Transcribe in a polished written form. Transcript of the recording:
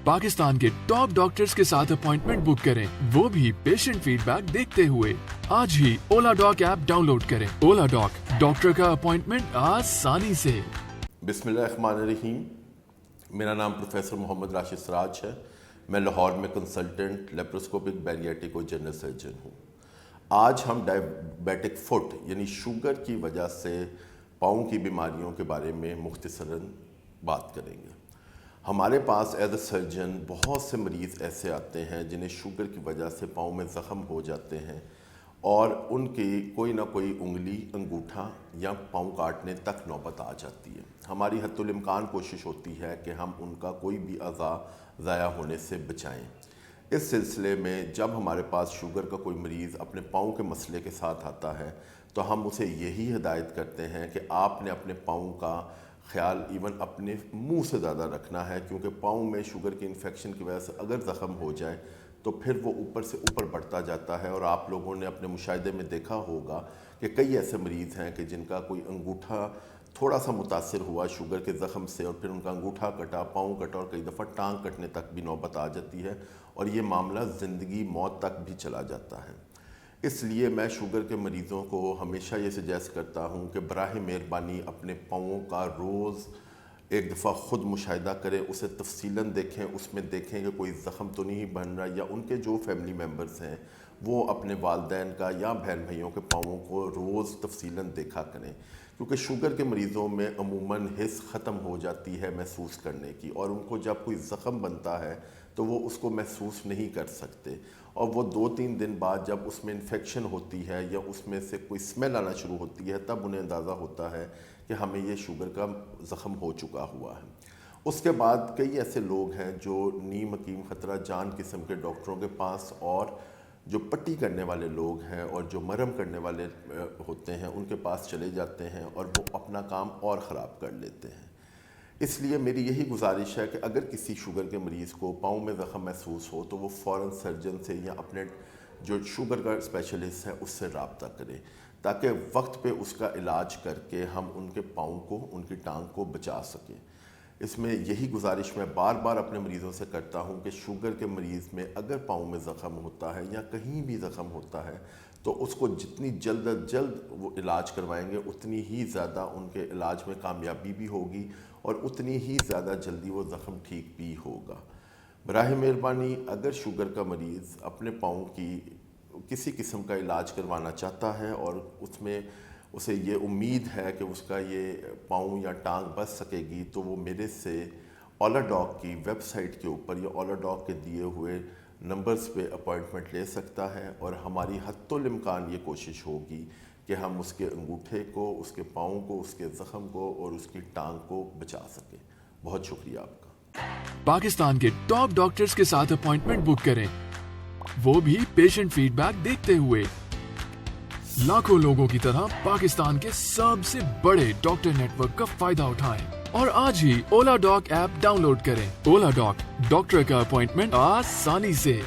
पाकिस्तान के top doctors के साथ अपॉइंटमेंट बुक करें, वो भी पेशेंट फीडबैक देखते हुए। आज ही ओला डॉक ऐप डाउनलोड करें। ओला डॉक, डॉक्टर का अपॉइंटमेंट आसानी से। बिस्मिल्लाहिर्रहमानिर्रहीम। मेरा नाम प्रोफेसर मोहम्मद राशिद सराज है। मैं लाहौर में कंसल्टेंट लेप्रोस्कोपिक बैरिएट्रिक और जनरल सर्जन हूँ। आज हम डायबिटिक फुट यानी शुगर की वजह से पाँव की बीमारियों के बारे में मुख्तसरन बात करेंगे। हमारे पास एज अ सर्जन बहुत से मरीज़ ऐसे आते हैं जिन्हें शुगर की वजह से पाँव में ज़ख़म हो जाते हैं और उनकी कोई ना कोई उंगली, अंगूठा या पाँव काटने तक नौबत आ जाती है। हमारी हद्दुल इम्कान कोशिश होती है कि हम उनका कोई भी अज़ा ज़ाया होने से बचाएं। इस सिलसिले में जब हमारे पास शुगर का कोई मरीज़ अपने पाँव के मसले के साथ आता है तो हम उसे यही हिदायत करते हैं कि आपने अपने पाँव का ख्याल इवन अपने मुंह से ज़्यादा रखना है, क्योंकि पाँव में शुगर की इन्फेक्शन की वजह से अगर ज़ख़म हो जाए तो फिर वो ऊपर से ऊपर बढ़ता जाता है। और आप लोगों ने अपने मुशाहिदे में देखा होगा कि कई ऐसे मरीज़ हैं कि जिनका कोई अंगूठा थोड़ा सा मुतासिर हुआ शुगर के ज़ख़म से और फिर उनका अंगूठा कटा, पाँव कटा और कई दफ़ा टांग कटने तक भी नौबत आ जाती है और ये मामला ज़िंदगी मौत तक भी चला जाता है। इसलिए मैं शुगर के मरीज़ों को हमेशा ये सजेस्ट करता हूँ कि बराह मेहरबानी अपने पाँवों का रोज़ एक दफ़ा ख़ुद मुशाहिदा करें, उसे तफसीलन देखें, उसमें देखें कि कोई ज़ख़म तो नहीं बन रहा, या उनके जो फैमिली मेम्बर्स हैं वो अपने वालिदैन का या बहन भाइयों के पाँवों को रोज़ तफसीलन देखा करें, क्योंकि शुगर के मरीज़ों में अमूमन हिस्स ख़त्म हो जाती है महसूस करने की, और उनको जब कोई ज़ख़म बनता है तो वो उसको महसूस नहीं कर सकते, और वो 2-3 दिन बाद जब उसमें इन्फेक्शन होती है या उसमें से कोई स्मेल आना शुरू होती है तब उन्हें अंदाज़ा होता है कि हमें ये शुगर का ज़ख़म हो चुका हुआ है। उसके बाद कई ऐसे लोग हैं जो नीम हकीम ख़तरा जान किस्म के डॉक्टरों के पास और जो पट्टी करने वाले लोग हैं और जो मरहम करने वाले होते हैं उनके पास चले जाते हैं और वो अपना काम और ख़राब कर लेते हैं। इसलिए मेरी यही गुजारिश है कि अगर किसी शुगर के मरीज़ को पाँव में ज़ख़म महसूस हो तो वो फ़ौरन सर्जन से या अपने जो शुगर का स्पेशलिस्ट है उससे रब्ता करें, ताकि वक्त पे उसका इलाज करके हम उनके पाँव को, उनकी टांग को बचा सकें। इसमें यही गुजारिश मैं बार बार अपने मरीज़ों से करता हूँ कि शुगर के मरीज़ में अगर पाँव में ज़ख़म होता है या कहीं भी ज़ख़म होता है तो उसको जितनी जल्द अज जल्द वो इलाज करवाएंगे उतनी ही ज़्यादा उनके इलाज में कामयाबी भी होगी और उतनी ही ज़्यादा जल्दी वो ज़ख़म ठीक भी होगा। बराह मेहरबानी अगर शुगर का मरीज़ अपने पाँव की किसी किस्म का इलाज करवाना चाहता है और उसमें उसे ये उम्मीद है कि उसका ये पाँव या टांग बच सकेगी, तो वो मेरे से ओला डॉक की वेबसाइट के ऊपर या ओला डॉक के दिए हुए नंबर्स पे अपॉइंटमेंट ले सकता है, और हमारी हद्दुल इम्कान ये कोशिश होगी कि हम उसके अंगूठे को, उसके पाँव को, उसके ज़ख़म को और उसकी टांग को बचा सकें। बहुत शुक्रिया आपका। पाकिस्तान के टॉप डॉक्टर्स के साथ अपॉइंटमेंट बुक करें, वो भी पेशेंट फीडबैक देखते हुए। लाखों लोगों की तरह पाकिस्तान के सबसे बड़े डॉक्टर नेटवर्क का फायदा उठाएं और आज ही ओला डॉक ऐप डाउनलोड करें। ओला डॉक, डॉक्टर का अपॉइंटमेंट आसानी से।